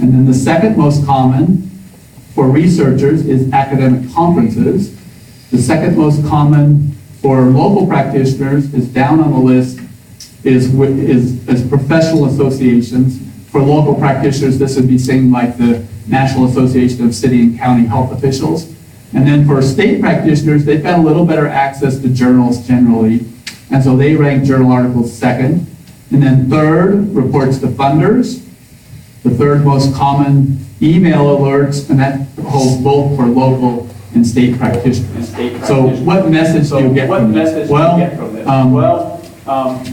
And then the second most common for researchers is academic conferences. The second most common for local practitioners is down on the list is professional associations. For local practitioners, this would be something like the National Association of City and County Health Officials. And then for state practitioners, they've got a little better access to journals generally. And so they rank journal articles second. And then third, reports to funders. The third most common email alerts, and that holds both for local and state practitioners. So what message do you get from this? Well,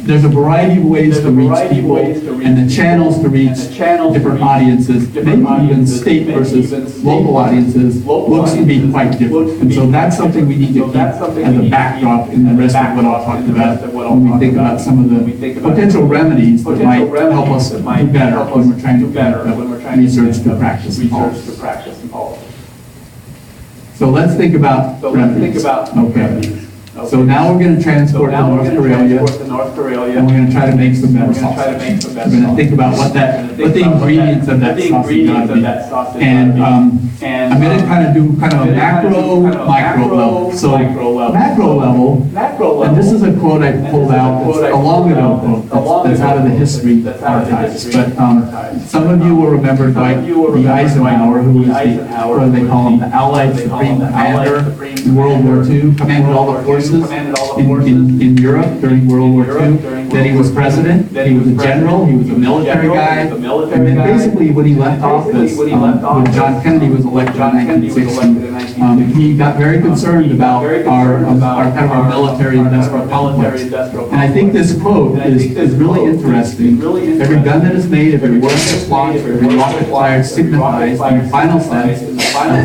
there's a variety of ways to reach people, and the channels to reach different audiences, maybe even state versus local audiences, looks to be quite different. And so that's something we need to keep as a backdrop in the rest of what I'll talk about when we think about some of the potential remedies that might help us do better when we're trying to connect research to practice and policy. So let's think about remedies. Okay. So now we're going to transport to North Korea, and we're going to try to make some better sausage. We're going to think about what the ingredients of that sausage got to be. And I'm going to kind of do a macro, micro level. So macro level, and this is a quote I pulled out, it's a long ago quote that's out of the history archives. But some of you will remember Dwight D. Eisenhower, who was what do they call him, the Allied Supreme Commander in World War II, commanded all the forces in Europe during World War II. Then he was president, he was a general, he was a military guy, and then basically when he left office, when John Kennedy was elected in 1960, he got very concerned about our military-industrial complex. And I think this quote is really interesting. Every gun that is made, every word that's launched, every rocket fired signifies, in the final sense,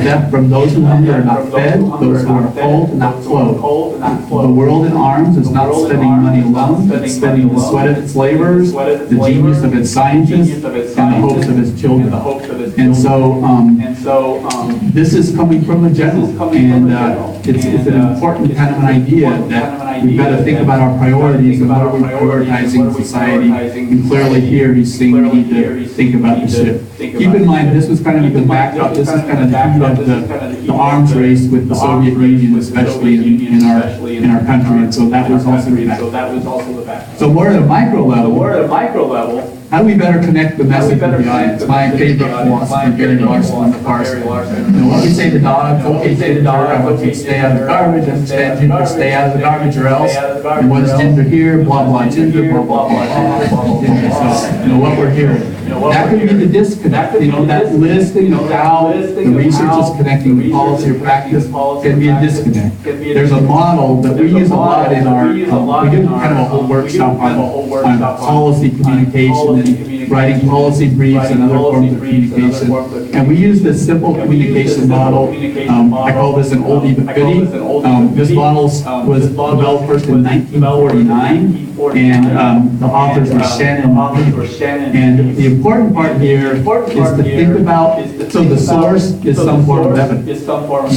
death from those who hunger and not fed, those who are cold and not clothed. The world in arms is not spending money alone, it's spending the sweat of its laborers, the genius of its scientists, and the hopes of its children. And so this is coming from a general, and it's an important kind of an idea that we've got to think about our priorities and what are we prioritizing in society. And clearly here he's saying we need to think about the shift. Keep in mind this was kind of the backdrop, this is kind of the heat of the arms race with the Soviet Union, especially in our country, and so that was also the backdrop. So more at a micro level, how do we better connect the message to the audience? My favorite philosopher, Gary Larson, on the parser. What we say to dogs, okay, say to dog, I want you to stay out of the garbage, understand gender, stay out of the garbage or else. And what is gender here? Blah, blah, gender, blah, blah, blah, gender. So, what we're hearing. That could be the disconnect, that list, how the research is connecting policy or practice can be a disconnect. There's a model that we use a lot in our, we do kind of a whole workshop on policy communication and writing policy briefs and other forms of communication. And we use this simple communication model. I call this an oldie but goodie. This model was developed first in 1949. And the authors were Shannon and the important part here is to think about, so the source is some form of evidence. The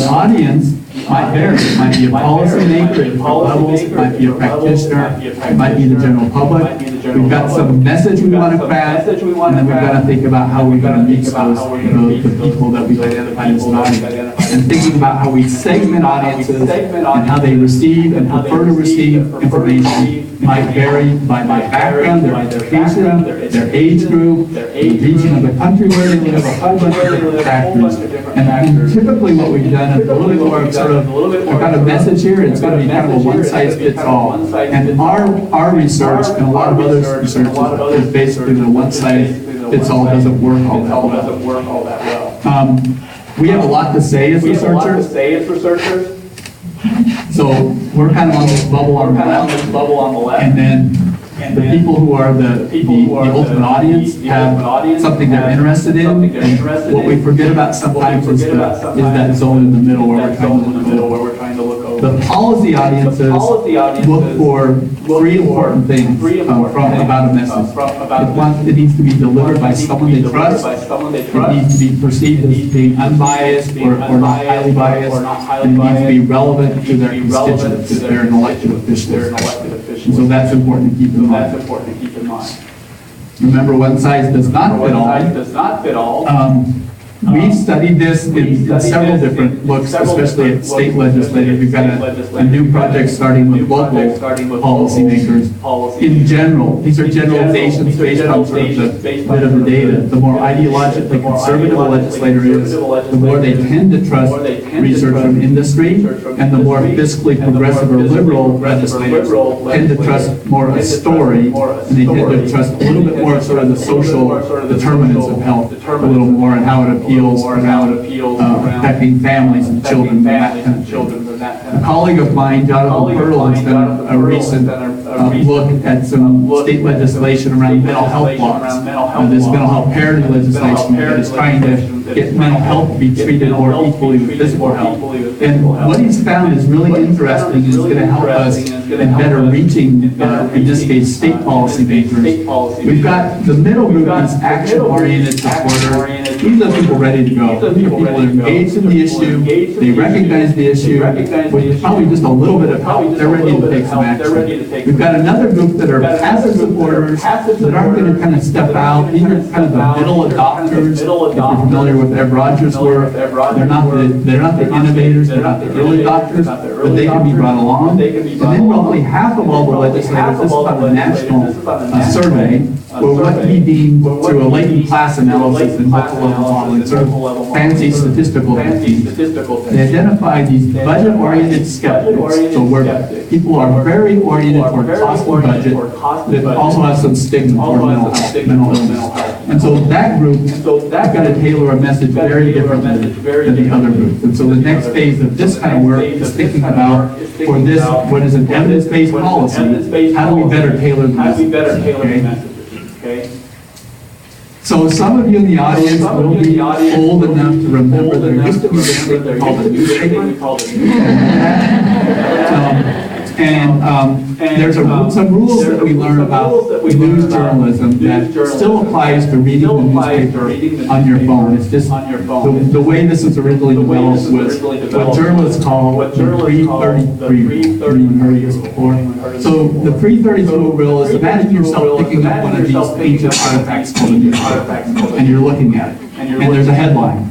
audience might vary. It might be a policymaker at different levels, it might be a practitioner, it might be the general public. We've got some message we want to craft, and then we've got to think about how we're going to reach the people that we've identified as an audience. And thinking about how we segment audiences and how they receive and prefer to receive information might vary by background, their education, their age group, the region of the country where they live, a whole bunch of different factors. And typically what we've done is a little bit more of sort of, I've got a message here, it's going to be kind of a one-size-fits-all. And our research and a lot of others' research is basically the one-size-fits-all doesn't work all that well. We have a lot to say as researchers. So we're kind of on this bubble on the left, and then the people who are the ultimate audience have something they're interested in, and what we forget about sometimes is that zone in the middle where we're trying to look over. The policy audiences look for three important things from about a message. It needs to be delivered by someone they trust. It needs to be perceived as being unbiased or not highly biased. And it needs to be relevant to their constituents, to their elected officials. And so that's important to keep in mind. Remember, one size does not fit all. We've studied this in several different looks, especially at state legislators. We've got a new project starting with local policymakers. In general, these are generalizations based on sort of the bit of the data. The more ideologically conservative a legislator is, the more they tend to trust research from industry, and the more fiscally progressive or liberal legislators tend to trust more a story, and they tend to trust a little bit more sort of the social determinants of health, a little more, and how it appeals around affecting families and children and that kind of thing. A colleague of mine, Jonathan Pearl, has done a recent look at some state legislation around mental health laws. This mental health parity legislation that is trying to get mental health to be treated more equally with physical health. And what he's found is really interesting and is going to help us in better reaching, in this case, state policymakers. We've got the middle group, these action-oriented supporters. These are people ready to go. These are people engaged in the issue. They recognize the issue with probably just a little bit of help. They're ready to take some action. We've got another group that are passive supporters that aren't going to kind of step out. These are kind of the middle adopters. If you're familiar with Ed Rogers' work, they're not the innovators, they're not the early adopters, but they can be brought along. And then roughly half of all the legislators, this is about a national survey, were what he deemed through a latent class analysis and multiple level modeling, sort of fancy statistical techniques. They identify these budget-oriented skeptics, so where people are very oriented toward cost and budget, that also have some stigma toward mental illness. And so that group, we've got to tailor a message very differently than the other groups. And so the next phase of this kind of work is thinking about, for this, what is an evidence-based policy, how do we better tailor the message? Okay? So some of you in the audience will be old enough to remember there used to be this thing called a newspaper. And there's some rules that we learn about news journalism that still applies to reading the newspaper on your phone. It's just the way this was originally developed was what journalists call the pre-33 rule. You've heard this before. So the pre-33 rule is, imagine yourself picking up one of these ancient artifacts called a newspaper, and you're looking at it, and there's a headline.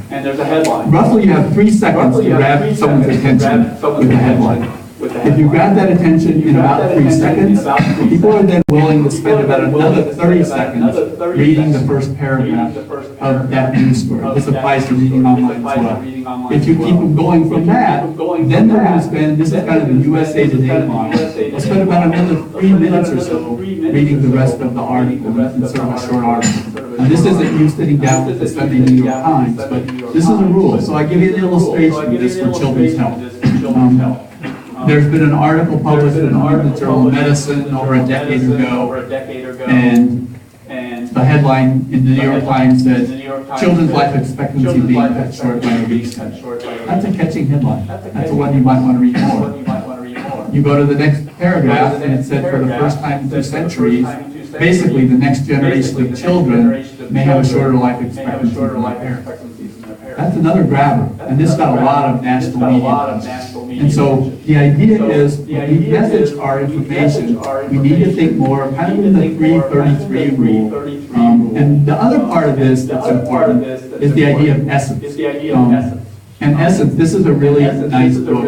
Roughly you have 3 seconds to grab someone's attention with the headline. If you grab that attention in about 3 seconds, people are then willing to spend about another 30 seconds reading the first paragraph of that news story. This applies to reading online as well. If you keep them going from that, then they're going to spend, this is kind of the USA Today model, they'll spend about another 3 minutes or so reading the rest of the article, in sort of a short article. And this isn't you sitting down with the Sunday New York Times, but this is a rule. So I give you an illustration of this for children's health. There's been an article published in the Journal of Medicine over a decade ago, and the headline in the New York Times says, children's life expectancy being cut short by obesity. That's a catching headline. That's the one you might want to read more. You go to the next paragraph, and it said for the first time in 2 centuries, basically the next generation of children may have a shorter life expectancy than their parents. That's another grabber, and this got a lot of national media. And so the idea is, when we message our information, we need to think more kind of in the 333 rule. And the other part of this that's important is the idea of essence. And essence, this is a really nice book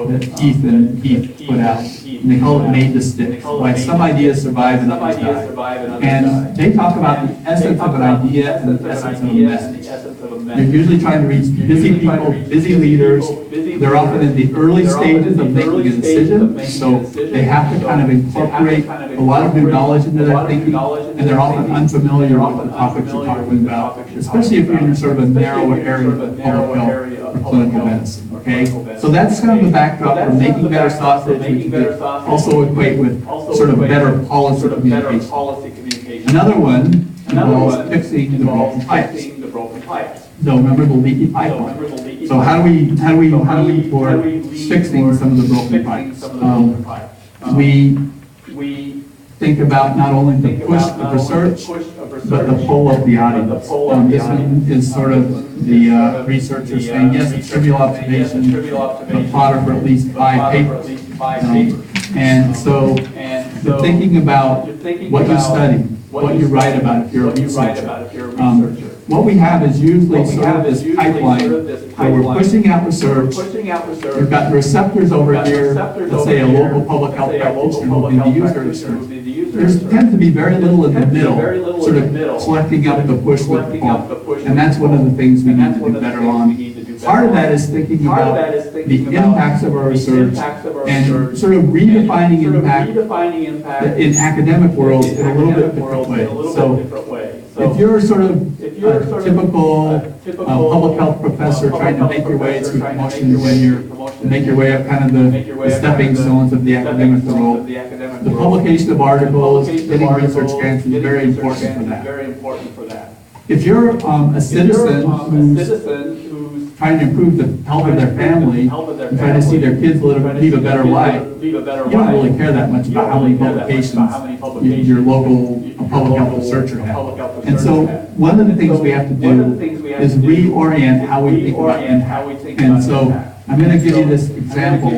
that Keith and Keith put out. And they call it Made to Stick, Why Some Ideas Survive and Others Die. And they talk about the essence of an idea and the essence of a message. They're usually trying to reach busy people, busy leaders. They're often in the early stages of making a decision, so they have to kind of incorporate a lot of new knowledge into their thinking, and they're often unfamiliar with the topics you're talking about, especially if you're in sort of a narrower area of public health or clinical medicine, okay? So that's kind of the backdrop for making better sausage, which you could also equate with sort of better policy communication. Another one involves fixing the broken pipes. No, remember the leaky pipeline. So how do we for fixing some of the broken pipes? We think about not only the push of research, but the pull of the audience. This one is sort of the researchers saying, yes, it's trivial observation, but fodder for at least 5 papers. And so you're thinking about what you study. what you write about if you're a researcher. What we have is usually sort of this pipeline where we're pushing out research. We've got receptors over here, let's say a local public health practitioner who will be the user of research. There tends to be very little in the middle, sort of collecting up the push with the pull. And that's one of the things we need to do better on. Part of that is thinking about the impacts of our research and sort of redefining impact in academic worlds in a little bit different way. So if you're sort of a typical public health professor trying to make your way through promotion tenure, make your way up kind of the stepping stones of the academic world, the publication of articles, getting research grants is very important for that. If you're a citizen who's trying to improve the health of their family, and trying to see their kids live a better life, you don't really care that much about how many publications your local public health researcher has. And so one of the things we have to do is reorient how we think about impact. And so I'm going to give you this example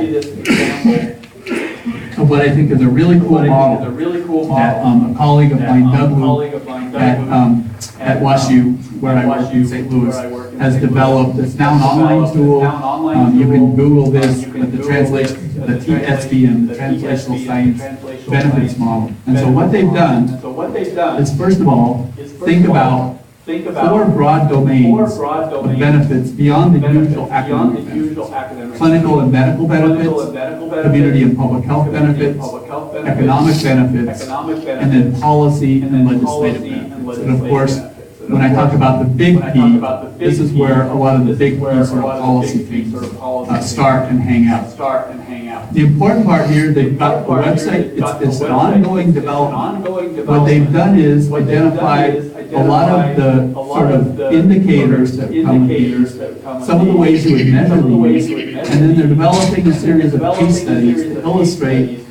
of what I think is a really cool model that a colleague of mine, Doug, at WashU, where I work in St. Louis, has developed. It's now an online tool. You can Google this, the translation, the TSBM, the Translational Science Benefits Model. And so what they've done is, first of all, think about four broad domains of benefits beyond the usual academic benefits. Clinical and medical benefits, community and public health benefits, economic benefits, and then policy and legislative benefits. And of course, when I talk about the big P, this is where a lot of the big P sort of policy things start and hang out. The important part here, they've got the website, it's an ongoing development. What they've done is identify a lot of the sort of indicators that come here, some of the ways you would measure these, and then they're developing a series of case studies to illustrate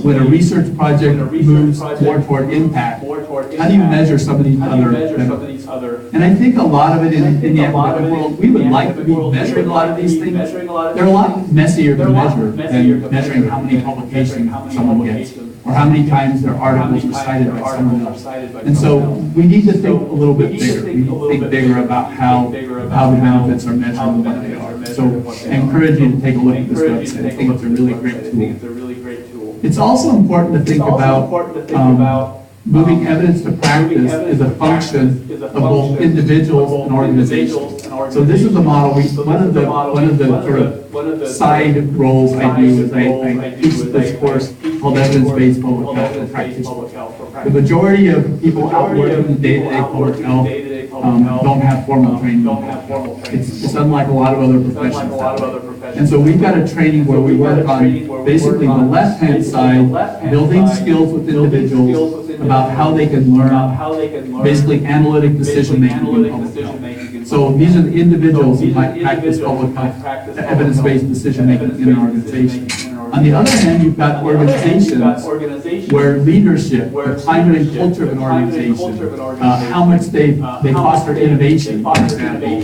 when a research project moves more toward impact, how do you measure some of these other benefits? And I think a lot of it in the academic world, we would like to be measuring a lot of these things. They're a lot messier to measure than measuring how many publications someone gets, or how many times their articles are cited by someone else. And so we need to think a little bit bigger. We need to think bigger about how the benefits are measured and what they are. So I encourage you to take a look at this website. I think it's a really great tool. It's also important to think about moving evidence to practice is a function of both individuals and organizations. So this is a model. One of the sort of side roles I do is I teach this course called Evidence-Based Public Health for Practitioners. The majority of people out working in day-to-day public health don't have formal training. It's unlike a lot of other professions. And so we've got a training where we work on basically the left-hand side, building skills with individuals about how they can learn basically analytic decision-making in public health. So these are the individuals who might practice public health, evidence-based decision-making in an organization. On the other hand, you've got organizations where leadership, the climate and culture of an organization, how much they foster innovation, for example,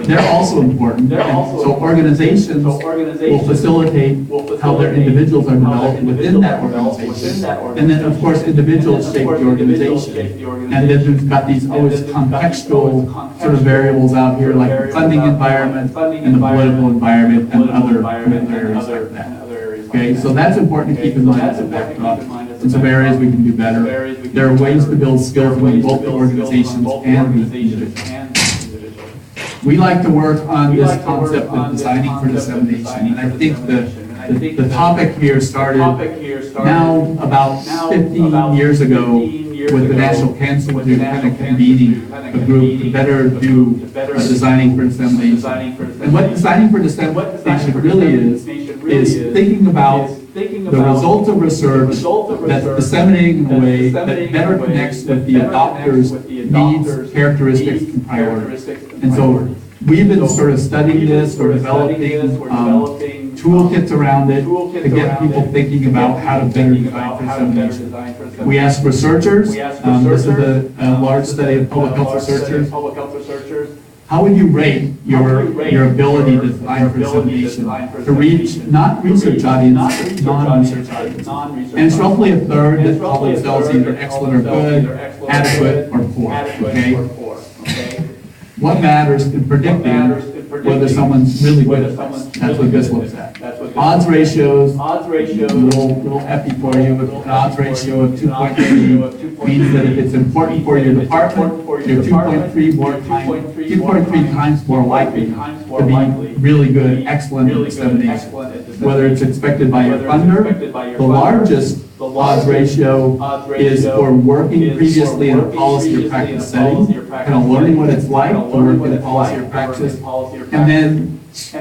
they're also important. And so organizations will facilitate how their individuals are developed within that organization. And then, of course, individuals shape the organization. And then we've got these always contextual sort of variables out here, like the funding environment and the political environment and other areas like that. Okay, so that's important to keep in mind as a backdrop. In some areas we can do better. There are ways to build skills within both the organizations and the individuals. We like to work on this concept of designing for dissemination, and I think the topic here started now about 15 years ago with the National Cancer Institute kind of convening a group to better do designing for dissemination. And what designing for dissemination really is thinking about the results of research that's disseminating in a way that better connects with the adopter's needs, characteristics, and priorities. And so we've been sort of studying this, we're developing toolkits around it to get people thinking about how to better design for dissemination. We ask researchers, this is a large study of public health researchers, how would you rate your ability to design for dissemination to reach not research audience, non-research audience? And it's roughly a third that probably sells either excellent or good, adequate or poor, okay? What matters in predicting whether someone's really good at this? That's what this looks at. Odds ratios, little epi for you, but an odds ratio of 2.3 means that if it's important for your department, you're 2.3 times more likely to be really good, excellent in dissemination. Whether it's expected by your funder, the largest odds ratio is for working previously in a policy or practice setting, kind of learning what it's like to work in a policy or practice. And then,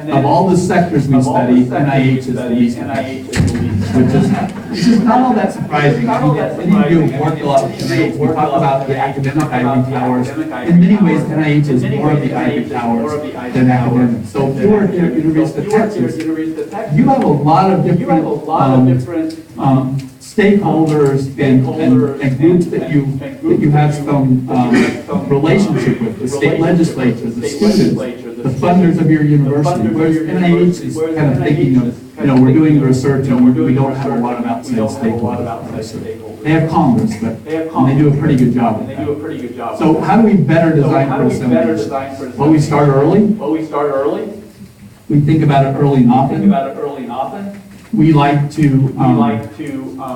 of all the sectors we study, NIH is the least effective, which is not all that surprising. Many of you have worked a lot with NIH. We talk about the academic ivory towers. In many ways, NIH is more of the ivory towers than academics. So if you were here at the University of Texas, you have a lot of different stakeholders and groups that you have some relationship with, the state legislatures, the students, the funders of your university. Whereas NIH is kind of thinking of, we're doing research and we don't have a lot of outside stakeholders. They have Congress, and they do a pretty good job with that. So how do we better design for dissemination? Well, we start early. We think about it early and often. We like to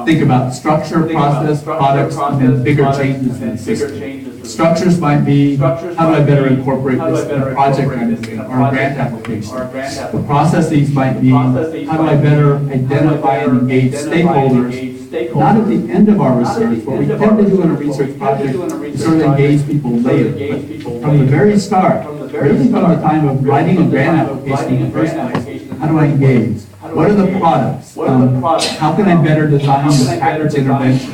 think about structure, process, products, and then bigger changes in the system. Structures might be, how do I better incorporate this in a project I'm doing or a grant application? The processes might be, how do I better identify and engage stakeholders, not at the end of our research, what we tend to do in a research project is sort of engage people later, but from the very start, really from the time of writing a grant application in the first place, how do I engage? What are the products? How can I better design a package intervention?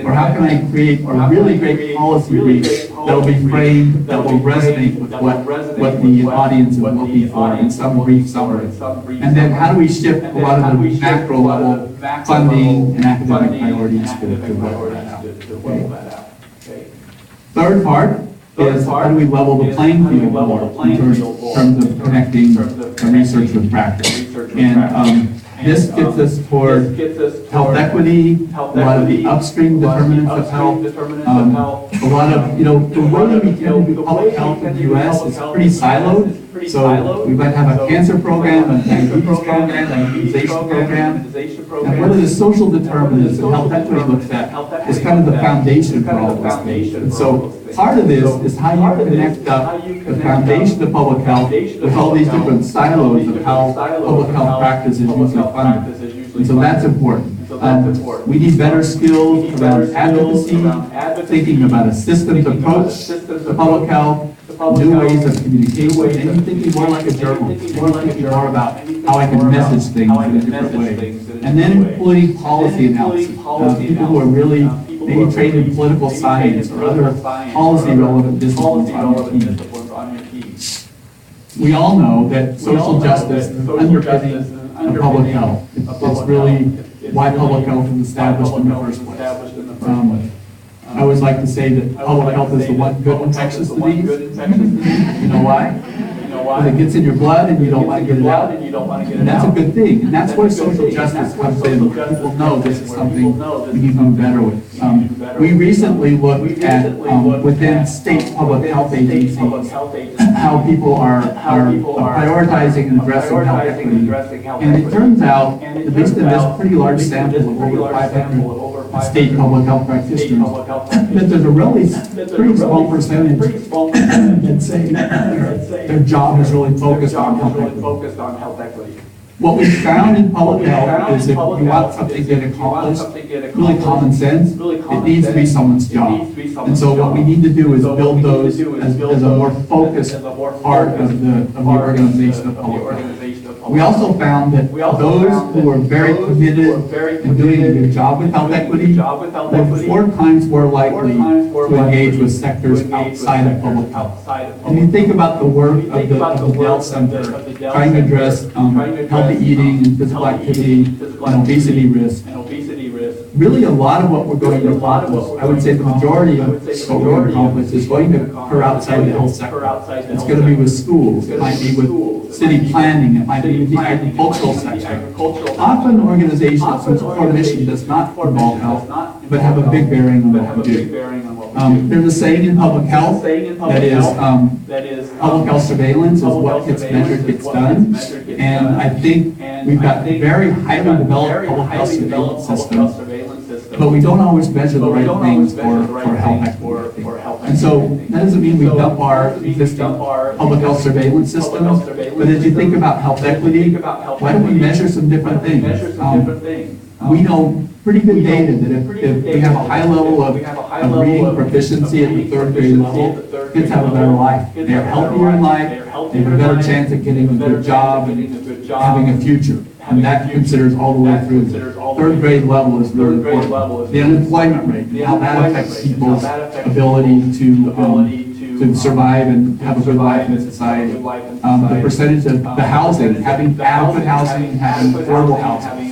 Or how can I create a really great policy brief that will be framed, that will resonate with what the audience is looking for in some brief summary? And then how do we shift a lot of the macro level funding and academic priorities to roll that out? Okay. Third part is how do we level the playing field more in terms of connecting research with practice. And this gets us toward health equity, a lot of the upstream determinants of health, a lot of, the way that we tend to do public health in the U.S. is pretty siloed. So we might have a cancer program, a diabetes program, an immunization program. And what are the social determinants that health equity looks at is kind of the foundation for all of those things. And so part of this is how you connect up the foundation of public health with all these different silos of how public health practice is usually funded. And so that's important. We need better skills around advocacy, thinking about a systems approach to public health, new ways of communication, and thinking more like a journalist, thinking more about how I can message things in a different way. And then including policy analysis, people who are really maybe trained in political science or other policy relevant disciplines on your team. We all know that social justice is underpinning of public health. It's really why public health was established in the first place. I always like to say that public health is the one good infectious disease. You know why? Because it gets in your blood and you don't want to get it out. And that's a good thing. And that's where social justice comes in. People know this is something we need to do better with. We recently looked at within state public health agencies how people are prioritizing and addressing health equity. And it turns out, at least in this pretty large sample of over 500 state public health practitioners, that there's a really pretty small percentage that say their job is really focused on health equity. What we found in public health is if you want something to get accomplished, really common sense, it needs to be someone's job. And so what we need to do is build those as a more focused part of the organization of public health. We also found that those who were very committed and doing a good job with health equity were 4 times more likely to engage with sectors outside of public health. And you think about the work of the Dell Center trying to address healthy eating and physical activity and obesity risk. really a lot of what we're going to accomplish, I would say the majority of what we're going to accomplish is going to occur outside the health sector. It's going to be with schools, it might be with city planning, it might be with the agricultural sector. Often organizations whose core mission does not involve health, but have a big bearing on what we do. There's a saying in public health that is, public health surveillance is what gets measured gets done. And I think we've got very highly developed public health surveillance systems, but we don't always measure the right things for health equity. And so that doesn't mean we dump our existing public health surveillance systems, but as you think about health equity, why don't we measure some different things? We know pretty good data that if we have a high level of reading proficiency at the third grade level, kids have a better life. They're healthier in life, they have a better chance of getting a good job and having a future. And that considers all the way through. Third grade level is really important. The unemployment rate, and how that affects people's ability to survive and have a good life in society. The percentage of the housing, having adequate housing, having affordable housing.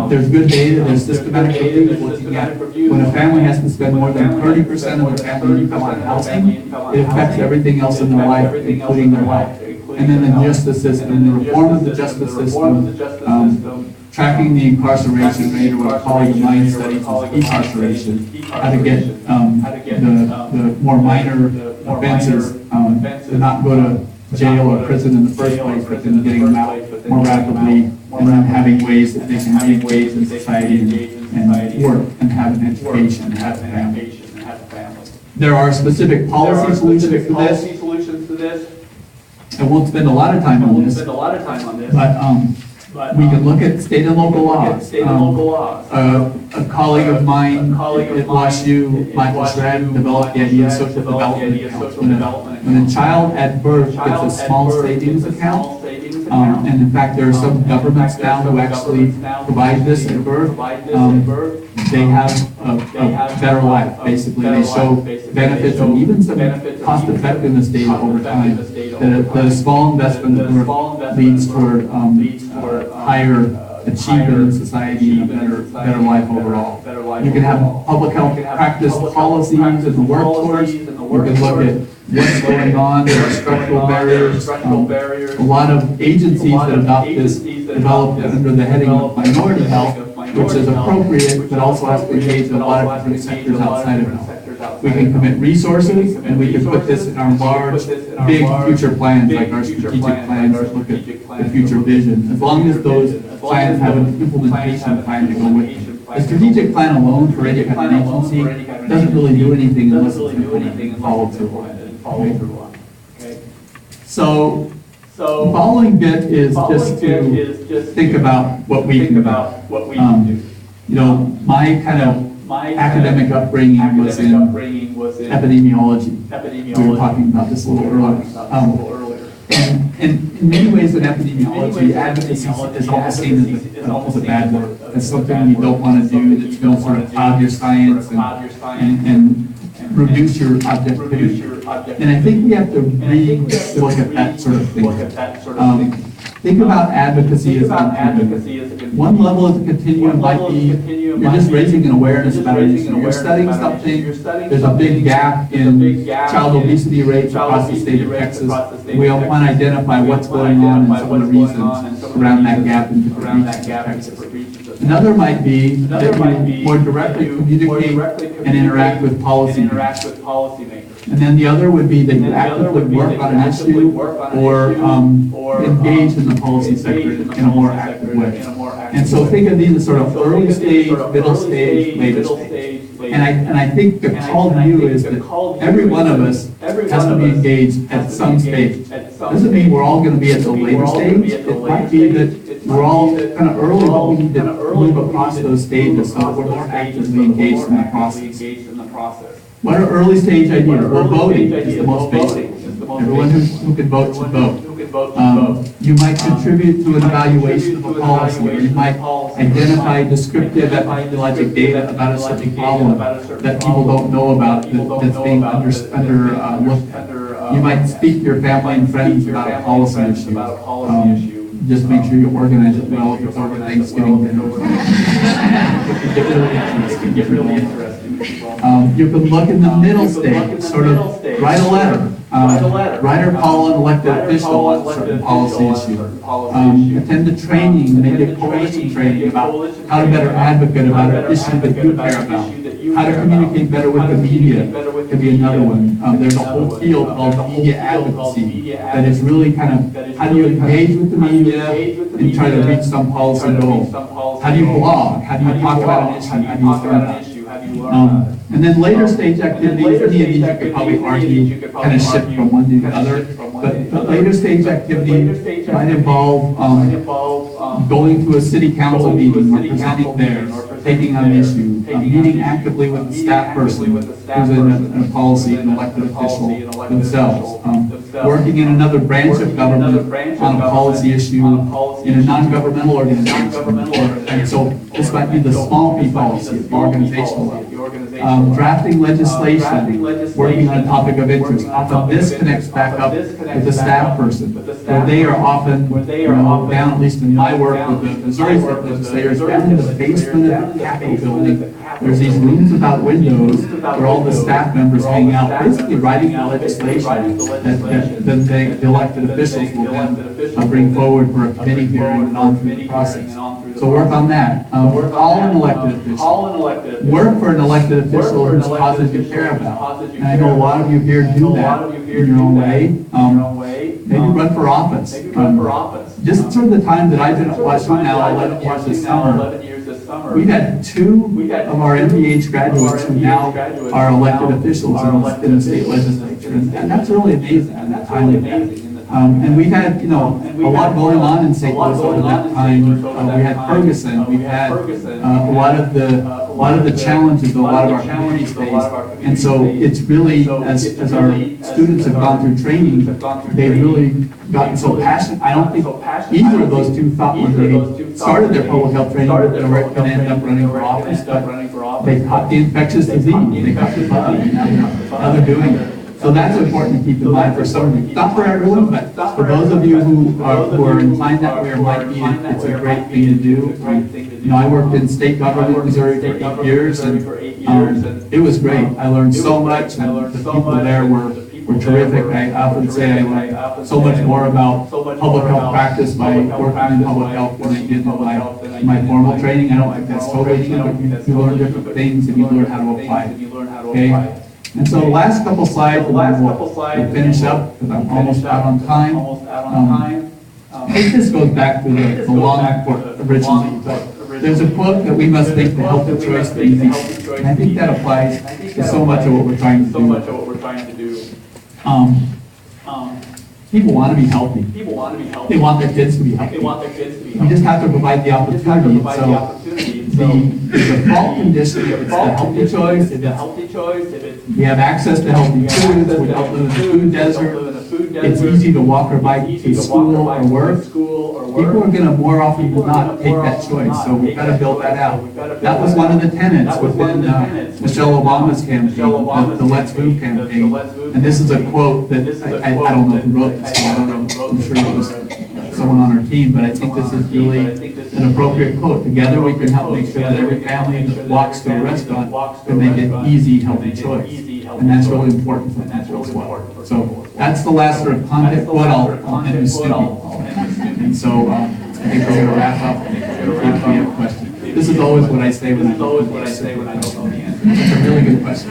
There's good data, there's systematic review looking at when a family has to spend more than 30% of their family income on housing, it affects everything else in their life, including their health. And then the justice system, the reform of the justice system, tracking the incarceration rate, or what a colleague of mine studies as incarceration, how to get the more minor offenses to not go to jail or prison in the first place, but then getting them out more rapidly, and then having ways that they can re-engage in society and work and have an education and have a family. There are specific policy solutions to this. I won't spend a lot of time on this, but we can look at state and local laws. A colleague of mine at WashU, Michael Shred, developed the idea of social development accounts. When a child at birth gets a small savings account, and in fact there are some governments now who actually provide this at birth, they have a better life, basically. They show benefits and even some cost-effectiveness data over time. That a small investment leads toward higher achievement in society and a better life overall. You can have public health practice policies in the workforce. You can look at what's going on, there are structural barriers. A lot of agencies that adopt this developed under the heading of minority health, which is appropriate, but also has to engage in a lot of different sectors outside of health. We can commit resources, and we can put this in our large, big future plans, like our strategic plans that look at the future vision, as long as those plans have an implementation plan to go with it. The strategic plan alone for any kind of agency doesn't really do anything unless it's implemented and followed through on. So the following bit is just to think about what we can do. You know, my kind of academic upbringing was in epidemiology. We were talking about this a little earlier. And in many ways in epidemiology, advocacy is almost seen as a bad word, as something you don't want to do, that's going to sort of cloud your science and reduce your objectivity. And I think we have to look at that sort of thing. Think about advocacy as a continuum. One level of the continuum might be you're just raising an awareness about an issue. You're studying something, there's a big gap in child obesity rates across the state of Texas. We want to identify what's going on and some of the reasons around that gap in different regions of Texas. Another might be that you more directly communicate and interact with policymakers. And then the other would be that you actively work on an issue or engage in the policy sector in a more active way. And so think of these as sort of early stage, middle stage, later stage. And I think the call to you is that every one of us has to be engaged at some stage. Doesn't mean we're all going to be at the later stage. It might be that we're all kind of early, but we need to move across those stages so that we're more actively engaged in the process. What are early stage ideas? Well, voting is the most basic. Everyone who can vote should vote. You might contribute to an evaluation of a policy, or you might identify descriptive epidemiologic data about a certain problem that people don't know about that's being looked at. You might speak to your family and friends about a policy issue. just make sure you organize it well if it's over Thanksgiving dinner. Get really interesting. You can look in the middle stage, sort of write a letter. Write or call an elected official on certain policy issue. Attend a training, maybe a coalition training about how to better advocate about an issue that you care about. How to communicate better with the media could be another one. There's a whole field called media advocacy that is really kind of how do you engage with the media and try to reach some policy goal. How do you blog? How do you talk about an issue? How do you learn about it? And then later stage activities, any of these you could probably argue kind of shift from one to the other. But later stage activities might involve going to a city council meeting or presenting there, taking on an issue, meeting actively with the staff person who's in a policy, an elected official themselves, working in another branch of government on a policy issue in a non-governmental organization. And so this might be the small P policy at the organizational level. Drafting legislation, working on a topic of interest. Often this connects back up with the staff person, where they are often, down, at least in my work with the Missouri State legislators, down in the basement of the Capitol building. There's these rooms without windows where all the staff members hang out, basically writing the legislation that then the elected officials will then bring forward for a committee hearing and on through the process. So work on that. Call an elected official. Work for an elected official whose causes you care about. And I know a lot of you here do that in your own way. Maybe run for office. Just from the time that I've been at Washington now, 11 years this summer, we've had 2 of our MPH graduates who now are elected officials in the state legislature. And that's really amazing in that time of day. And we've had, a lot going on in St. Louis over that time. We had Ferguson. We've had a lot of the challenges that a lot of our communities face. And so it's really, as our students have gone through training, they've really gotten so passionate. I don't think either of those 2 thought when they started their public health training that they were going to end up running for office, but they caught the infectious disease. They got the bug, and now they're doing it. So that's important to keep in mind for some of you. Not for everyone, but for those of you who are inclined that way or might be, it's a great thing to do. I worked in state government in Missouri for 8 years, and it was great. I learned so much, and the people there were terrific. I often say I learned so much more about public health practice by working in public health than I did in my formal training. I don't think that's totally true, but you learn different things and you learn how to apply it. Okay? And so the last couple slides, and then we'll finish up because I'm almost out on time. I think this goes back to the long quote originally, but there's a quote that we must make the healthy choice easy. And I think that applies to so much of what we're trying to do. People want to be healthy. They want their kids to be healthy. We just have to provide the opportunity. So the default condition, if it's the healthy choice, if we have access to healthy foods, we don't live in a food desert, it's easy to walk or bike to school or work. People are going to more often than not take that choice, so we've got to build that out. That was one of the tenets within Michelle Obama's campaign, the Let's Move campaign. And this is a quote that I don't know who wrote this, so I don't know, I'm sure it was someone on our team, but I think this is really an appropriate quote. Together we can help make sure that every family that walks to a restaurant can make an easy, healthy choice. And that's really important for people as well. So that's the last sort of content quote. I'll end with Snoopy. And so I think we're going to wrap up and if we have questions. This is always what I say when I don't know the answer. It's a really good question.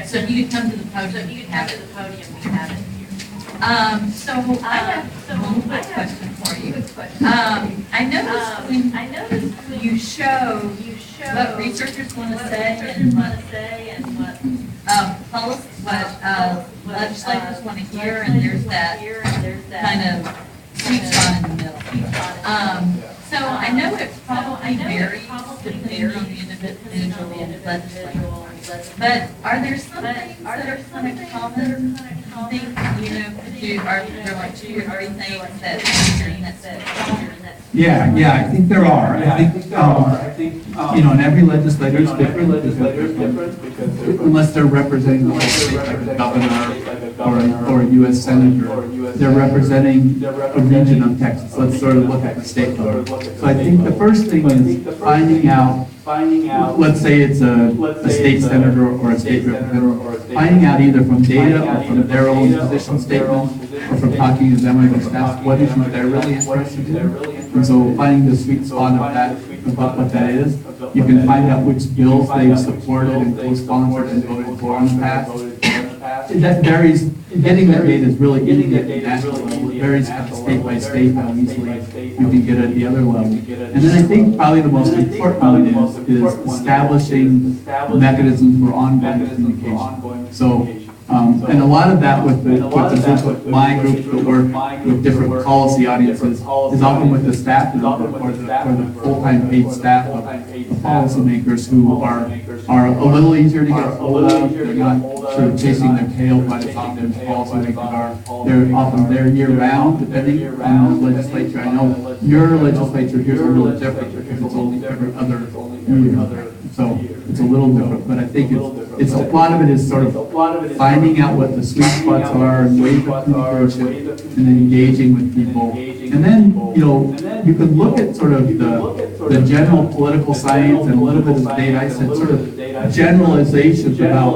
So if you could come to the podium, we have it here. So I have one quick question for you. I noticed when you show what researchers want to say and what legislators want to hear, and there's that kind of sweet spot in the middle. So I know it probably varies depending on the individual legislator. But are there some things that are kind of common? I think, are there like 2 or 3 things that Yeah, I think there are. I think, and every legislator is different because unless they're representing the whole state, like a governor or a U.S. senator, they're representing a region of Texas. Let's sort of look at the state level. So I think the first thing is finding out, let's say it's a state senator or a state representative, finding out either from data or from their own position statement or from talking to them or their staff, what issues they're really interested in. And so finding the sweet spot of that, about what that is, you can find out which bills they've supported and co-sponsored and voted for in the past. That varies, getting that data is really easy at the national level. It varies kind of state by state how easily you can get it at the other level. And then I think probably the most important one is establishing mechanisms for ongoing communication. So, and a lot of that with the group of my group that work with different policy audiences is often with the staff or the full-time paid staff of policymakers who are a little easier to get a hold of. They're not sort of chasing their tail quite as often as policymakers are. They're often there year-round, depending on the legislature. I know your legislature here is a little different because it's only every other year. So it's a little different, but I think it's a lot of it is sort of finding out what the sweet spots are and ways of communication and then engaging with people. And then, you can look at sort of the general political science and a little bit of data. I said sort of generalizations about,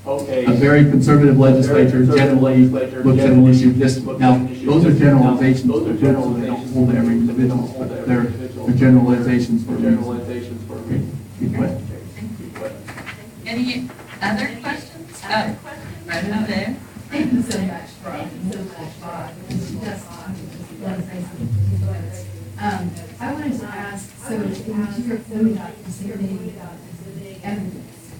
a very conservative legislature generally looks at an issue this way. Now, those are generalizations for groups, so they don't hold every individual, but they're generalizations for good question. Any other questions? Oh, right over there. Thank you so much, Rob. I wanted to ask, so in your point about disseminating evidence,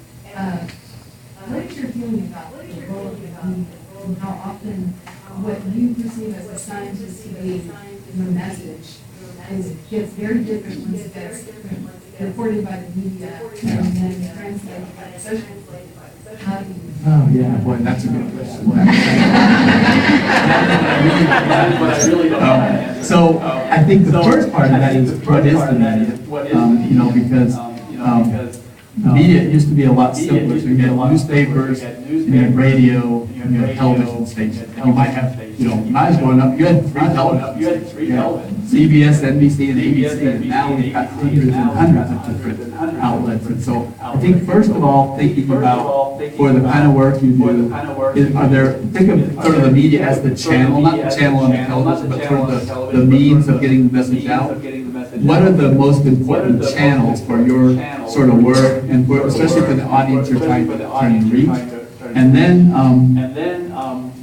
what is your feeling about the role of the media and how often what you perceive as a scientist to be the message gets very different once it gets reported by the media and then translated by the social media? How do you? Oh, yeah, boy, that's a good question. So I think the first part of that is what is the media? Because media used to be a lot simpler. So you had newspapers, you had radio, you had television stations. You might have, when I was growing up, you had 3 televisions. CBS, NBC, and ABC, and now we've got hundreds and hundreds of different outlets. And so I think first of all, thinking about for the kind of work you do, think of sort of the media as the channel, not the channel on the television, but sort of the means of getting the message out. What are the most important channels for your sort of work, and especially for the audience you're trying to reach? And then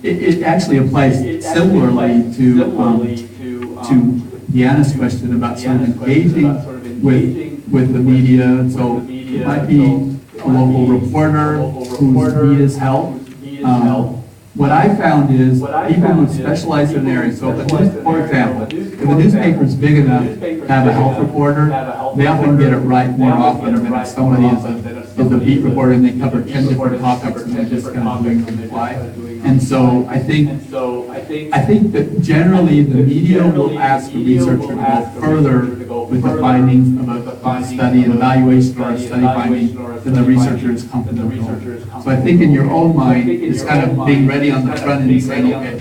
it actually applies similarly to Deanna's question about sort of engaging with the media. So it might be a local reporter whose need is help. What I found is people who specialize in an area. So, for example, if a newspaper is big enough to have a health reporter, they often get it right more often than if somebody is a beat reporter and they cover 10 different topics and they're just kind of doing on the fly. And so I think that generally the media will ask the researcher to go further with the findings of a study, an evaluation or a study finding than the researcher is comfortable with. So I think in your own mind, it's kind of being ready on the front end and saying, okay,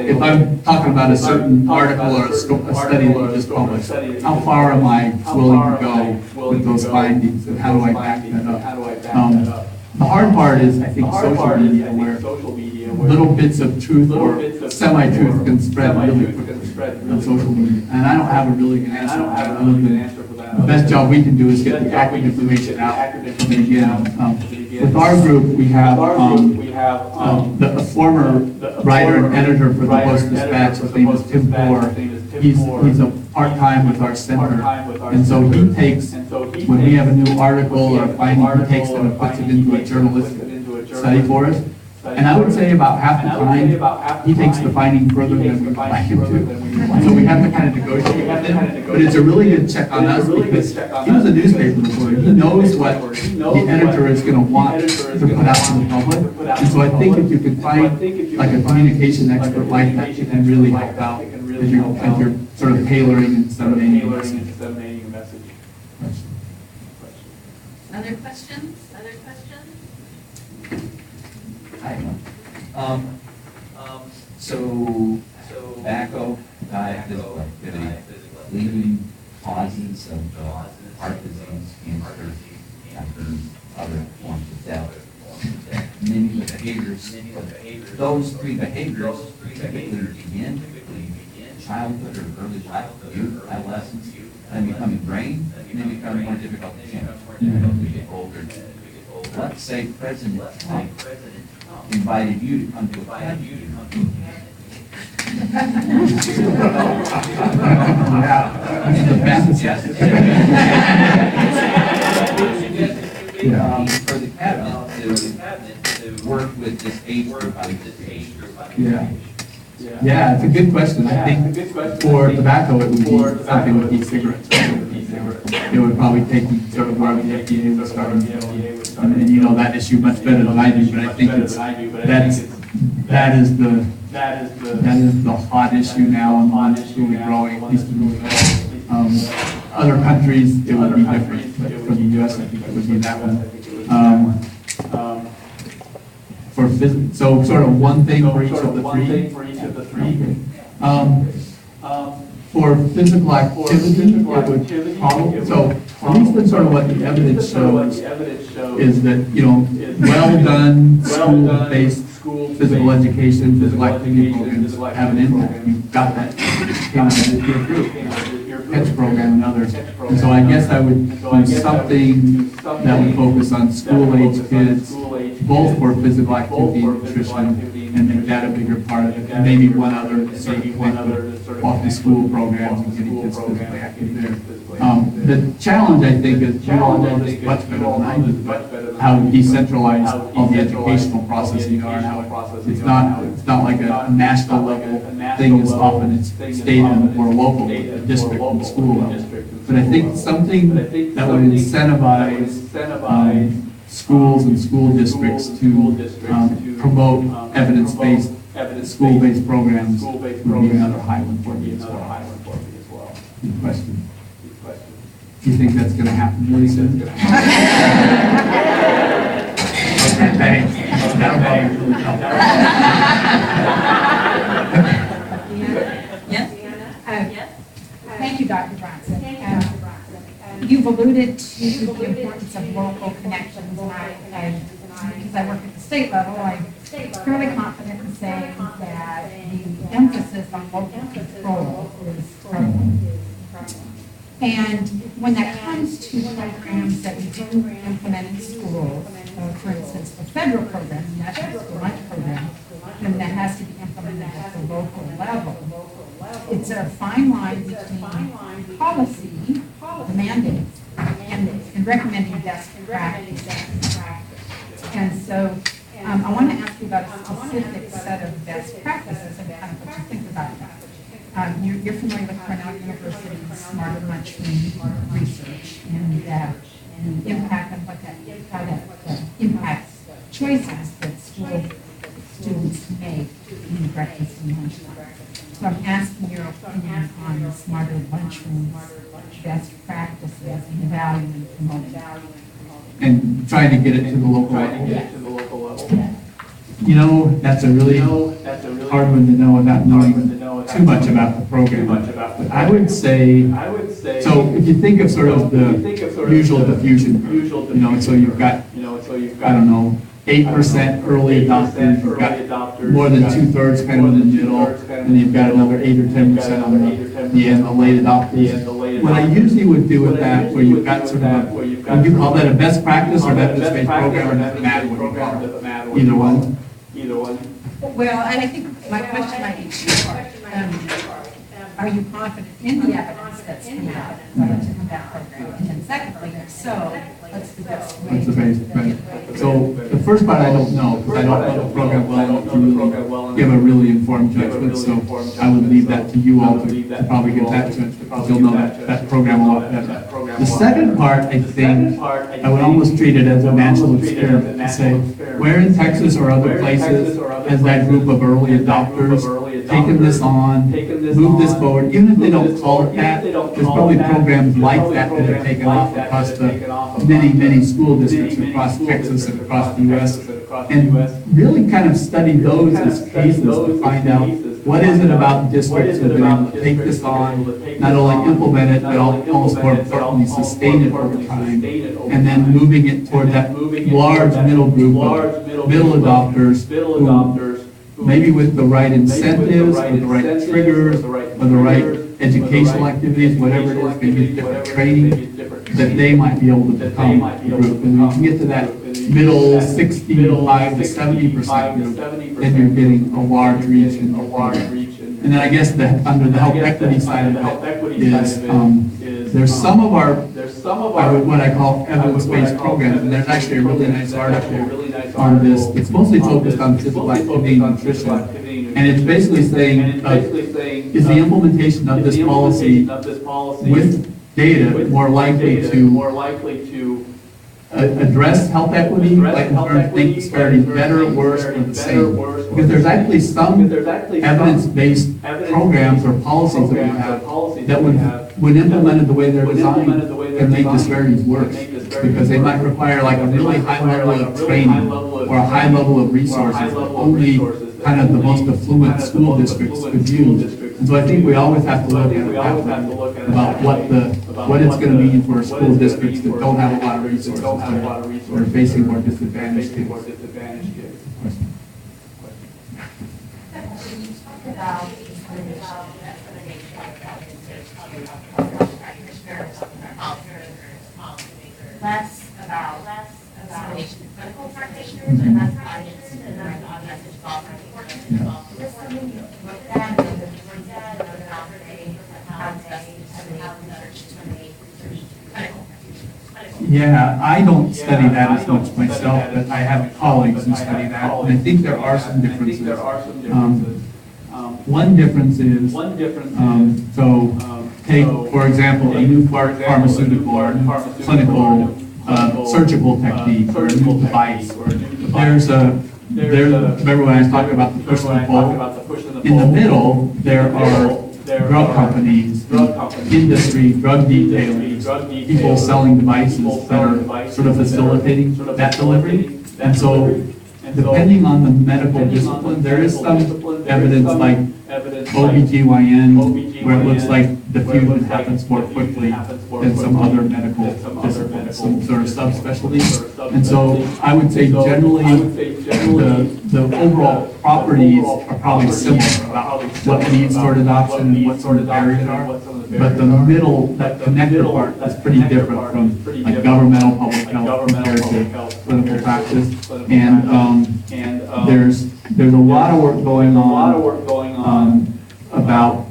if I'm talking about a certain article or a study that you just published, how far am I willing to go with those findings and how do I back that up? The hard part is, I think, social media, where little bits of truth or semi-truth can spread really quickly on social media. And I don't have a really good answer for that, other than the best job we can do is get the accurate information out. And again, with our group, we have a former writer and editor for the Post-Dispatch. His name is Tim Bohr. He's a part-time with our center. And so he takes, when we have a new article or a finding, he takes them and puts it into a journalistic study for us. And I would say about half the time, he takes the finding further than we would like him to. So we have to kind of negotiate with him, but it's a really good check on us because he was a newspaper reporter. He knows what the editor is gonna want to put out to the public. And so I think if you could find like a communication expert like that, it can really help out if you're sort of tailoring and disseminating your message. Other questions? Hi. So tobacco, diet, physical activity, leading causes of heart disease, cancer, and other forms of death. Many behaviors, those three behaviors typically begin childhood or early life, youth, adolescence, and become ingrained, and then become more difficult to change as we get older. Let's say President Trump invited you to come to a party. For the cabinet to work with this age group, Yeah, it's a good question. I think for tobacco, it would be something with e-cigarettes. It would probably take you sort of where the FDA was starting. And you know that issue much better than I do, but I think that is the hot issue now and one issue really growing, at least in the US. Other countries, it would be different, but for the US, I think it would be that one. So sort of one thing for each of the three. For physical activity, it would probably, so at least that's sort of what the evidence shows is that, you know, well done school-based physical education, physical activity programs have an impact. You've got that came out of your group, PETS program and others. And so I guess I would do something that would focus on school-age kids, both for physical activity and nutrition, and make that a bigger part of it. And maybe one other sort of off-the-school programs and getting kids physically active there. The challenge, I think, is you all know this much better than I do, but how decentralized all the educational processes are, and how it's not like a national level thing as often it's state and or local, district and school level. But I think something that would incentivize schools and school districts to promote evidence-based, school-based programs would be another high one for me as well. Good question. Do you think that's going to happen really soon? Okay, thanks. That'll probably really help. Yes? Thank you, Dr. Brownson. You've alluded to the importance of local connections, and because I work at the state level, I'm fairly confident in saying that the emphasis on local control is critical. And when that comes to programs that we do implement in schools, for instance, the federal program, the National School Lunch Program, then that has to be implemented at the local level. It's a fine line between policy, the mandates, and recommending best practices. And so I want to ask you about a specific set of best practices and kind of what you think about that. You're familiar with Cornell University's Smarter Lunchroom research and the impact on how that impacts choices that students make in the breakfast and lunch time. So I'm asking your opinion on the Smarter Lunchroom best practices and the value and promoting. And trying to get it to the local level. You know, that's a really hard one to know without knowing too much about the program. But I would say, so if you think of sort of the usual diffusion group, you know, so you've got, I don't know, 8% early adopters, you've got more than 2/3 kind of in the middle, and you've got another 8 or 10% on the end, the late adopters. What I usually would do with that, where you've got sort of would you call that a best practice or evidence-based program, or does it matter what you call it? Either one? Well, and I think my question might be two-part. Are you confident in the evidence that's come out from that program? And then secondly, if so, what's the best way? What's the base, right? So the first part I don't know, because I don't know the program well enough to really give a really informed judgment, so I would leave that to you all to probably get that judgment, because you'll know that program a lot better. The second part, I think, I would almost treat it as a natural experiment, to say, where in Texas or other places has that group of early adopters taken this on, moved this forward, even if they don't call it that, there's probably programs like that that have taken off across the many school districts across Texas and across the U.S. and really kind of study those as cases to find out what is it about districts that have been able to take this on, not only implement it, but almost more importantly, sustain it over time, and then moving it toward that large middle group of middle adopters who maybe with the right incentives, with the right triggers, or the right educational activities, whatever it is, maybe different training, that they might be able to become a group. And when you can get to that middle 65 to 70% group, then you're getting a large reach. And then I guess under the health equity side of it is, there's some of our, what I call evidence-based programs, and there's actually a really nice article on this. It's mostly focused on physical activity and nutrition. And it's basically saying, is the implementation of this policy with data more likely to address health equity, like in terms of think disparities better, worse, or the same? Because there's actually some evidence-based programs or policies that we have that when implemented the way they're designed, can make disparities worse. Because they might require like a really high level of training or a high level of resources that only kind of the most affluent school districts could use. And so I think we always have to look at it about what it's going to mean for school districts that don't have a lot of resources or are facing more disadvantaged kids. Less about dissemination of clinical practitioners and that's audience and that's the message about this something you looked at and looked at and how it's best to disseminate research to make research clinical. Yeah, I don't study that as much myself, but I have colleagues who study that, and I think there are some differences. One difference is, take, for example, a new pharmaceutical or new clinical surgical technique or a new device. Remember when I was talking about the push and pull? In the middle, there are drug companies, industry, drug detailers, people selling devices that are sort of facilitating that delivery. And so, depending on the medical discipline, there is some evidence like OBGYN, where it looks like diffusion happens more quickly than some other medical disciplines, some sort of subspecialties. And so I would say generally the overall properties are probably similar about what needs toward adoption and what sort of barriers are. But the middle, that connected part is pretty different from like governmental public health compared to clinical practice. And there's a lot of work going on about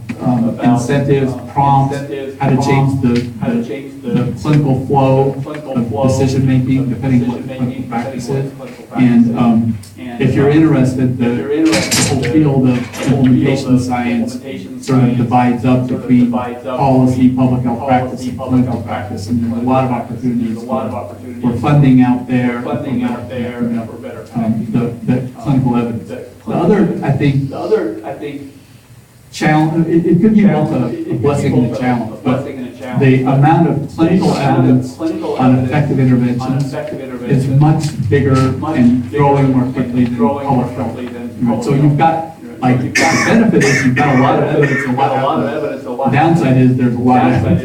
incentives, prompts, how to change the clinical flow of decision making depending on what the clinical practice is. And if you're interested, the whole field of implementation science sort of divides up between policy, public health practice, and clinical practice. And there's a lot of opportunities for funding out there, for the clinical evidence. The other, I think, challenge, it could be both a blessing and a challenge, but the amount of clinical evidence on effective interventions is much bigger and growing more quickly than public health. So you've got, like, the benefit is you've got a lot of evidence and a lot of evidence. The downside is there's a lot of evidence.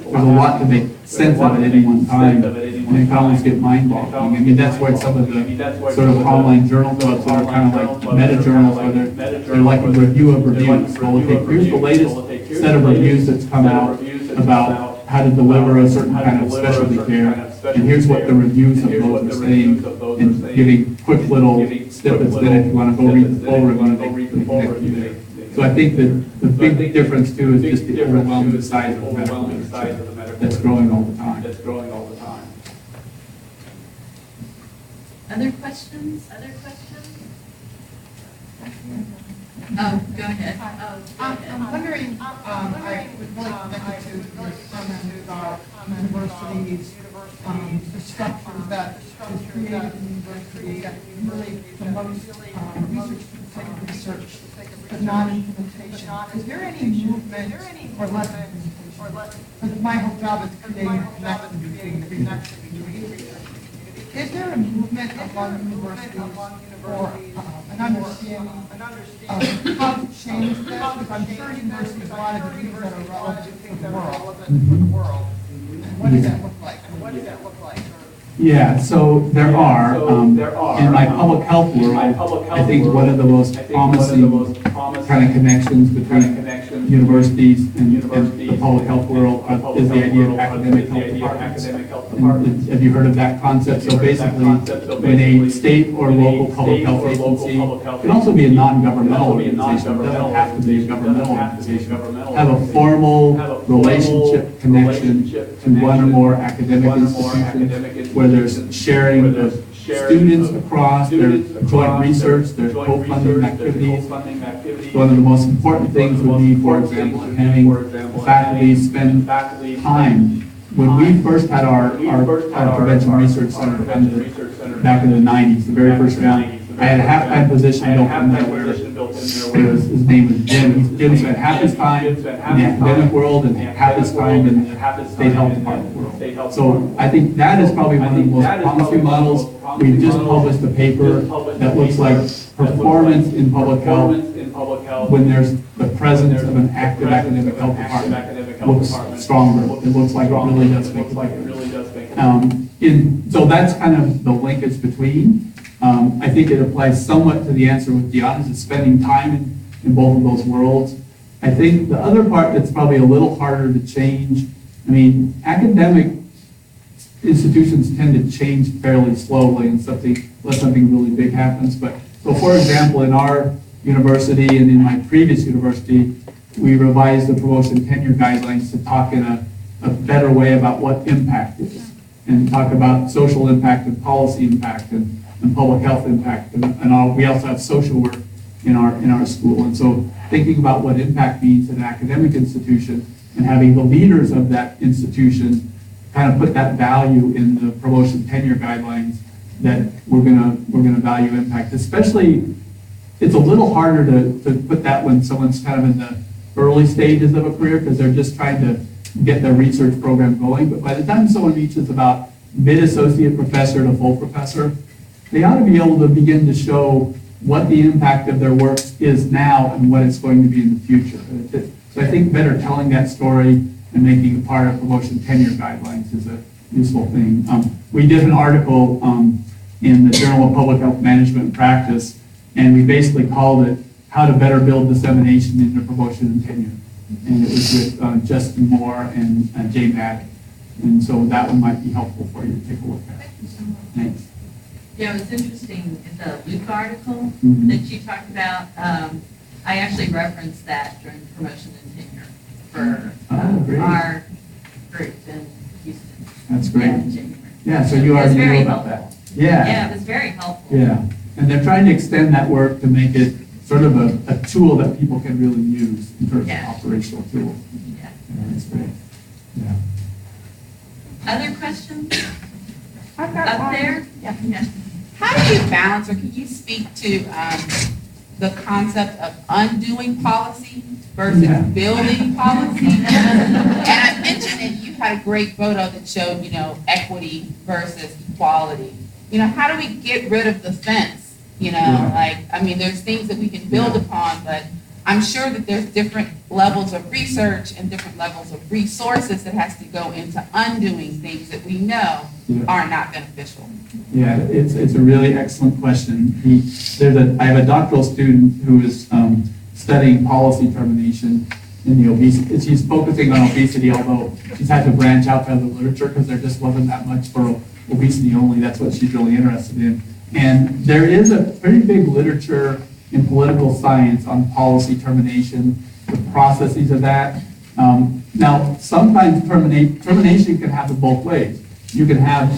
There's a lot to make sense of at any one time, and it can always get mind-boggling. I mean, that's why some of the sort of online journal clubs that are kind of like meta-journals, where they're like a review of reviews. Well, here's the latest set of reviews that's come out about how to deliver a certain kind of specialty care, and here's what the reviews of those are saying, and giving quick little snippets. Then if you want to go read the full review, they connect you there. So I think that the big difference too is just the overwhelming size of the medical literature that's growing all the time. Other questions? Oh, go ahead. I'm wondering, I would really connect to your comment about universities, the structures that is created in universities that really promotes research, but not implementation. Is there any movement or less? My whole job is creating a connection between the research community. Is there a movement among universities for an understanding of how to change this? Because I'm sure universities have a lot of things that are relevant for the world. And what does that look like? Yeah, so there are. In my public health world, I think one of the most promising kind of connections between universities and the public health world is the idea of academic health departments. And have you heard of that concept? So basically, when a state or local public health agency, can also be a non-governmental organization, it doesn't have to be a governmental organization, have a formal relationship connection to one or more academic institutions where there's sharing of students across, there's joint research, there's co-funding activities. One of the most important things would be, for example, having the faculty spend time. When we first had our prevention research center back in the 90s, the very first round, I had a half-time position built in there where his name was Jim. Jim spent half his time in the academic world and half his time in the state health department world. So I think that is probably one of the most promising models. We just published a paper that looks like performance in public health when there's the presence of an active academic health department looks stronger. It looks like it really does make a difference. So that's kind of the linkage between. I think it applies somewhat to the answer with Deanna's, is spending time in both of those worlds. I think the other part that's probably a little harder to change, I mean, academic institutions tend to change fairly slowly unless something really big happens. But so for example, in our university and in my previous university, we revised the promotion tenure guidelines to talk in a better way about what impact is and talk about social impact and policy impact and public health impact and all. We also have social work in our school. And so thinking about what impact means in an academic institution and having the leaders of that institution kind of put that value in the promotion tenure guidelines that we're gonna value impact. Especially, it's a little harder to put that when someone's kind of in the early stages of a career because they're just trying to get their research program going. But by the time someone reaches about mid-associate professor to full professor, they ought to be able to begin to show what the impact of their work is now and what it's going to be in the future. So I think better telling that story and making it part of promotion tenure guidelines is a useful thing. We did an article in the Journal of Public Health Management and Practice, and we basically called it How to Better Build Dissemination into Promotion and Tenure. And it was with Justin Moore and Jay Maddock. And so that one might be helpful for you to take a look at. Thanks. Yeah, it was interesting, the Luke article that you talked about, I actually referenced that during promotion and tenure for our group in Houston. That's great. Yeah, in January. Yeah, so you already knew about that. Yeah. Yeah, it was very helpful. Yeah, and they're trying to extend that work to make it sort of a tool that people can really use in terms of operational tools. Yeah. That's great. Yeah. Other questions I've got up one. there? Yeah. How do you balance, or can you speak to the concept of undoing policy versus building policy? And I mentioned that you had a great photo that showed, equity versus equality. How do we get rid of the fence? There's things that we can build upon, but I'm sure that there's different levels of research and different levels of resources that has to go into undoing things that we know are not beneficial. Yeah, it's a really excellent question. I have a doctoral student who is studying policy termination in the obesity. She's focusing on obesity, although she's had to branch out to the literature because there just wasn't that much for obesity only. That's what she's really interested in. And there is a pretty big literature in political science on policy termination, the processes of that. Now, sometimes termination can happen both ways. You can have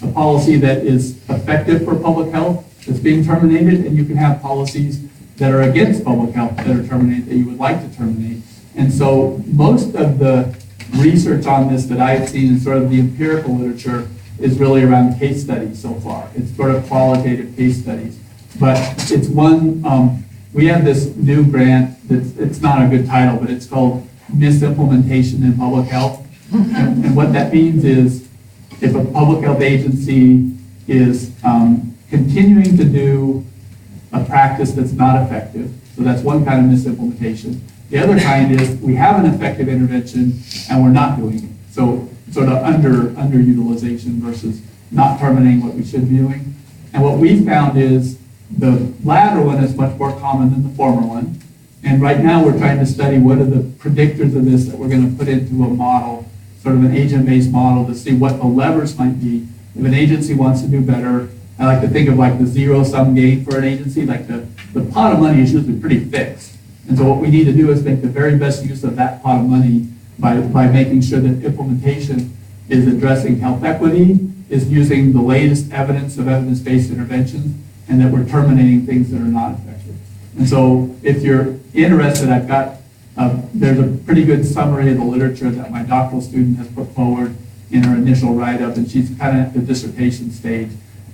a policy that is effective for public health that's being terminated, and you can have policies that are against public health that are terminated, that you would like to terminate. And so most of the research on this that I've seen in sort of the empirical literature is really around case studies so far. It's sort of qualitative case studies. But it's one, we have this new grant it's not a good title, but it's called Misimplementation in Public Health. And what that means is if a public health agency is continuing to do a practice that's not effective, so that's one kind of misimplementation. The other kind is we have an effective intervention and we're not doing it. So sort of underutilization versus not terminating what we should be doing. And what we found is the latter one is much more common than the former one. And right now we're trying to study what are the predictors of this that we're going to put into a model, sort of an agent-based model to see what the levers might be. If an agency wants to do better, I like to think of like the zero-sum game for an agency, like the pot of money is usually pretty fixed. And so what we need to do is make the very best use of that pot of money by making sure that implementation is addressing health equity, is using the latest evidence of evidence-based interventions, and that we're terminating things that are not effective. And so if you're interested, I've got, there's a pretty good summary of the literature that my doctoral student has put forward in her initial write-up, and she's kind of at the dissertation stage.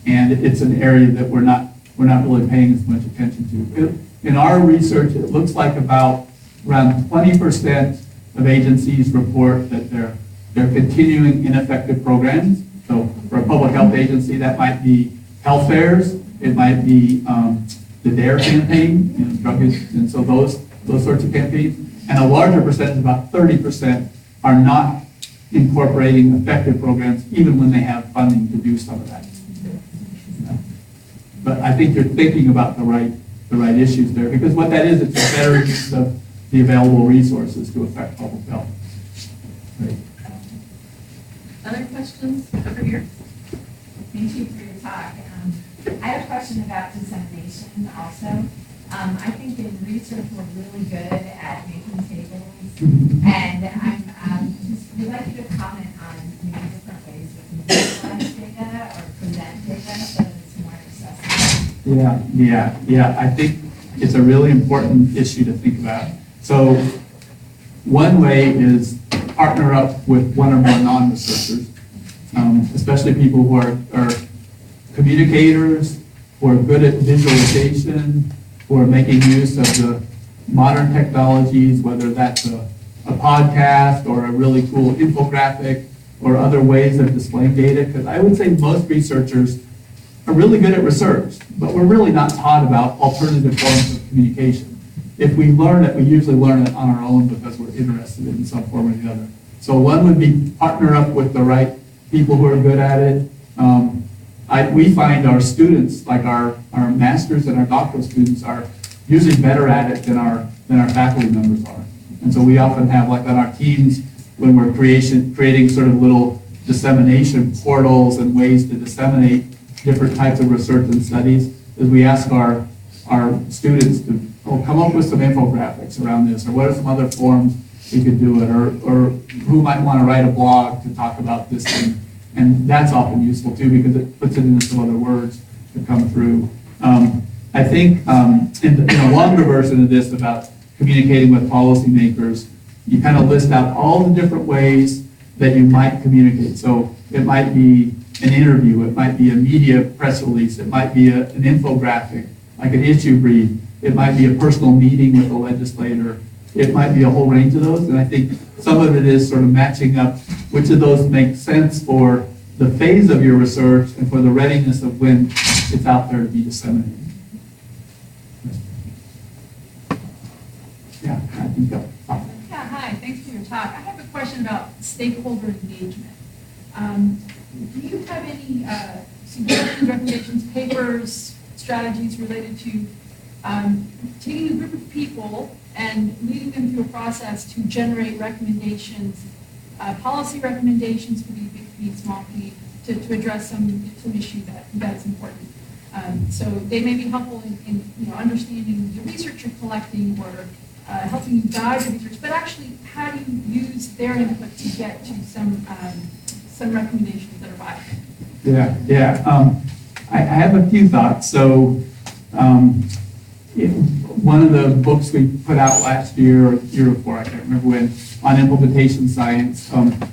And it's an area that we're not really paying as much attention to. In our research, it looks like around 20% of agencies report that they're continuing ineffective programs. So for a public health agency, that might be health fairs, it might be the DARE campaign, drug use, and so those sorts of campaigns. And a larger percentage, about 30%, are not incorporating effective programs even when they have funding to do some of that. But I think you're thinking about the right issues there, because what that is, it's a better use of the available resources to affect public health. Great. Other questions over here? Thank you for your talk. I have a question about dissemination also. I think in research we're really good at making tables, and we'd like you to comment on maybe different ways we can visualize data or present data so that it's more accessible. Yeah. I think it's a really important issue to think about. So one way is partner up with one or more non-researchers, especially people who are communicators, who are good at visualization, who are making use of the modern technologies, whether that's a podcast or a really cool infographic or other ways of displaying data. Because I would say most researchers are really good at research, but we're really not taught about alternative forms of communication. If we learn it, we usually learn it on our own because we're interested in some form or the other. So one would be partner up with the right people who are good at it. We find our students, like our master's and our doctoral students, are usually better at it than our faculty members are. And so we often have, like on our teams, when we're creating sort of little dissemination portals and ways to disseminate different types of research and studies, is we ask our students to come up with some infographics around this, or what are some other forms we could do it, or who might want to write a blog to talk about this thing. And that's often useful too, because it puts it into some other words to come through. I think in a longer version of this about communicating with policymakers, you kind of list out all the different ways that you might communicate. So it might be an interview, it might be a media press release, it might be an infographic, like an issue brief, it might be a personal meeting with a legislator, it might be a whole range of those. And I think some of it is sort of matching up which of those make sense for the phase of your research and for the readiness of when it's out there to be disseminated. Yeah, I think that. Yeah, hi, thanks for your talk. I have a question about stakeholder engagement. Do you have any suggestions, recommendations, papers, strategies related to taking a group of people and leading them through a process to generate recommendations, policy recommendations for the big P, small p, to address some issue that's important? So they may be helpful in understanding the research you're collecting or helping you guide the research, but actually how do you use their input to get to some recommendations that are viable? Yeah. I have a few thoughts. So one of the books we put out last year or year before, I can't remember when, on implementation science,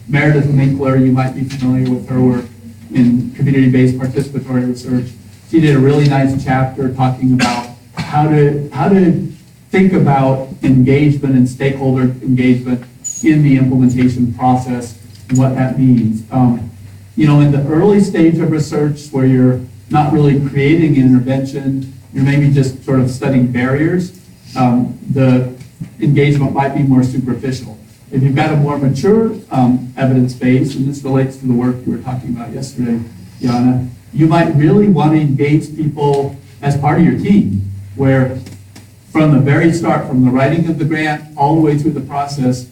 Meredith Winkler, you might be familiar with her work in community-based participatory research. She did a really nice chapter talking about how to think about engagement and stakeholder engagement in the implementation process and what that means. In the early stage of research where you're not really creating an intervention, you're maybe just sort of studying barriers, the engagement might be more superficial. If you've got a more mature evidence base, and this relates to the work you were talking about yesterday, Jana, you might really want to engage people as part of your team, where from the very start, from the writing of the grant all the way through the process,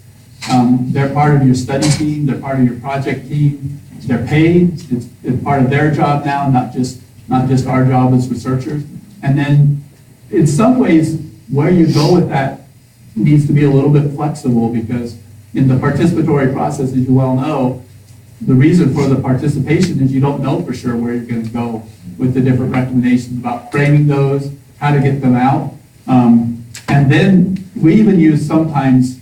they're part of your study team, they're part of your project team, they're paid, it's part of their job now, not just our job as researchers. And then in some ways, where you go with that needs to be a little bit flexible, because in the participatory process, as you well know, the reason for the participation is you don't know for sure where you're going to go with the different recommendations about framing those, how to get them out. And then we even use sometimes,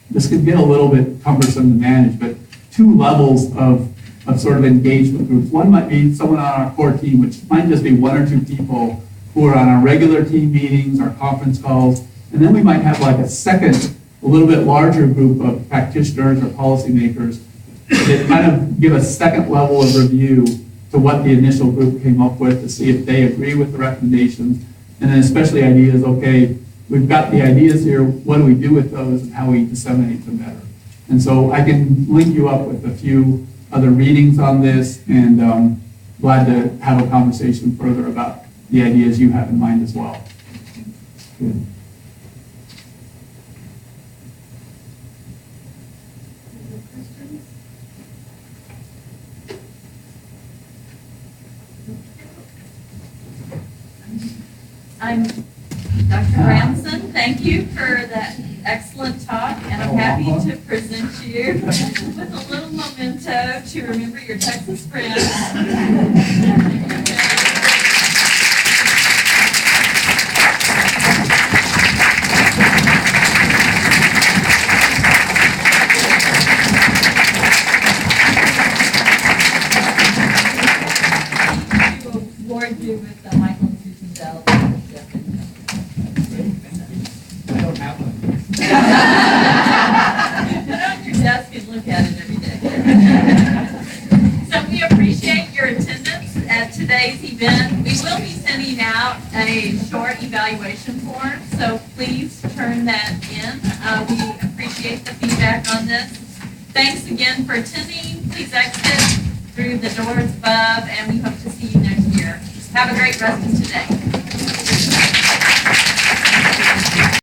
this can get a little bit cumbersome to manage, but 2 levels of sort of engagement groups. One might be someone on our core team, which might just be 1 or 2 people who are on our regular team meetings, our conference calls, and then we might have like a second, a little bit larger group of practitioners or policymakers that kind of give a second level of review to what the initial group came up with to see if they agree with the recommendations, and then especially ideas, okay, we've got the ideas here, what do we do with those and how we disseminate them better? And so I can link you up with a few other readings on this, and glad to have a conversation further about the ideas you have in mind as well. Good. I'm Dr. Brownson. Thank you for that excellent talk, and I'm happy to present you with a little memento to remember your Texas friends. To award you with the Michael and Susan Dell. I don't have one. Put it on your desk and look at it every day. So we appreciate your attendance at today's event. We will be sending out a short evaluation form, so please turn that in. We appreciate the feedback on this. Thanks again for attending. Please exit through the doors above, and we hope to see you next year. Have a great rest of today.